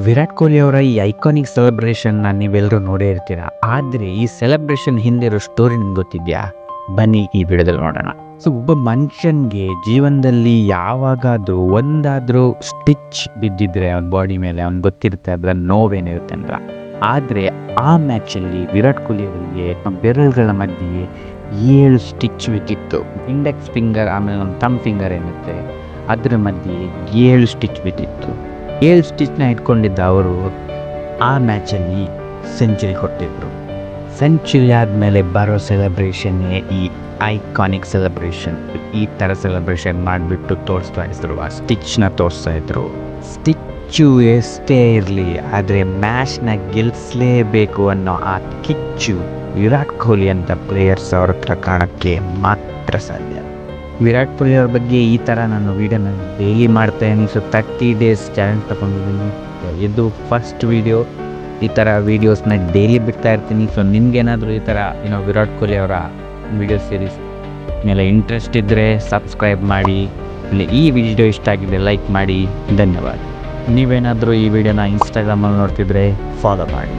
ವಿರಾಟ್ ಕೊಹ್ಲಿ ಅವರ ಈ ಐಕಾನಿಕ್ ಸೆಲೆಬ್ರೇಷನ್ನ ನೀವೆಲ್ಲರೂ ನೋಡೇ ಇರ್ತೀರ. ಆದರೆ ಈ ಸೆಲೆಬ್ರೇಷನ್ ಹಿಂದೆ ಇರೋ ಸ್ಟೋರಿ ನಿಮ್ಗೆ ಗೊತ್ತಿದೆಯಾ? ಬನ್ನಿ ಈ ವಿಡಿಯೋದಲ್ಲಿ ನೋಡೋಣ. ಸೊ ಒಬ್ಬ ಮನುಷ್ಯನಿಗೆ ಜೀವನದಲ್ಲಿ ಯಾವಾಗಾದರೂ ಒಂದಾದರೂ ಸ್ಟಿಚ್ ಬಿದ್ದಿದ್ರೆ ಅವನ ಬಾಡಿ ಮೇಲೆ ಅವ್ನಿಗೆ ಗೊತ್ತಿರುತ್ತೆ ಅದರ ನೋವೇನಿರುತ್ತೆ ಅಂತ. ಆದರೆ ಆ ಮ್ಯಾಚಲ್ಲಿ ವಿರಾಟ್ ಕೊಹ್ಲಿ ಅವರಿಗೆ ಬೆರಳುಗಳ ಮಧ್ಯೆ 7 ಸ್ಟಿಚ್ ಬಿದ್ದಿತ್ತು. ಇಂಡೆಕ್ಸ್ ಫಿಂಗರ್ ಆಮೇಲೆ ಒಂದು ಥಂಬ್ ಫಿಂಗರ್ ಏನಿರುತ್ತೆ ಅದರ ಮಧ್ಯೆ 7 ಸ್ಟಿಚ್ ಬಿದ್ದಿತ್ತು. 7 ಸ್ಟಿಚ್ನ ಇಟ್ಕೊಂಡಿದ್ದ ಅವರು ಆ ಮ್ಯಾಚಲ್ಲಿ ಸೆಂಚುರಿ ಕೊಟ್ಟಿದ್ರು. ಸೆಂಚುರಿ ಆದಮೇಲೆ ಬರೋ ಸೆಲೆಬ್ರೇಷನ್ನೇ ಈ ಐಕಾನಿಕ್ ಸೆಲೆಬ್ರೇಷನ್. ಈ ಥರ ಸೆಲೆಬ್ರೇಷನ್ ಮಾಡಿಬಿಟ್ಟು ತೋರಿಸ್ತಾ ಇದ್ರು, ಆ ಸ್ಟಿಚ್ನ ತೋರಿಸ್ತಾ ಇದ್ರು. ಸ್ಟಿಚ್ಚು ಎಷ್ಟೇ ಇರಲಿ, ಆದರೆ ಮ್ಯಾಚ್ನ ಗೆಲ್ಲಿಸಲೇಬೇಕು ಅನ್ನೋ ಆ ಕಿಚ್ಚು ವಿರಾಟ್ ಕೊಹ್ಲಿ ಅಂತ ಪ್ಲೇಯರ್ಸ್ ಅವ್ರ ಹತ್ರ ಕಾಣೋಕ್ಕೆ ಮಾತ್ರ ಸಾಧ್ಯ. ವಿರಾಟ್ ಕೊಹ್ಲಿ ಅವ್ರ ಬಗ್ಗೆ ಈ ಥರ ನಾನು ವೀಡಿಯೋನ ಡೈಲಿ ಮಾಡ್ತಾಯಿದ್ದೀನಿ. ಸೊ 30 ಡೇಸ್ ಚಾಲೆಂಜ್ ತಗೊಂಡಿದ್ದೀನಿ. ಇದು ಫಸ್ಟ್ ವೀಡಿಯೋ. ಈ ಥರ ವೀಡಿಯೋಸ್ನ ಡೈಲಿ ಬಿಡ್ತಾ ಇರ್ತೀನಿ. ಸೊ ನಿಮ್ಗೇನಾದರೂ ಈ ಥರ ವಿರಾಟ್ ಕೊಹ್ಲಿ ಅವರ ವೀಡಿಯೋ ಸೀರೀಸ್ ಮೇಲೆ ಇಂಟ್ರೆಸ್ಟ್ ಇದ್ದರೆ ಸಬ್ಸ್ಕ್ರೈಬ್ ಮಾಡಿ. ಇಲ್ಲಿ ಈ ವಿಡಿಯೋ ಇಷ್ಟ ಆಗಿದೆ ಲೈಕ್ ಮಾಡಿ. ಧನ್ಯವಾದ. ನೀವೇನಾದರೂ ಈ ವಿಡಿಯೋನ ಇನ್ಸ್ಟಾಗ್ರಾಮಲ್ಲಿ ನೋಡ್ತಿದ್ರೆ ಫಾಲೋ ಮಾಡಿ.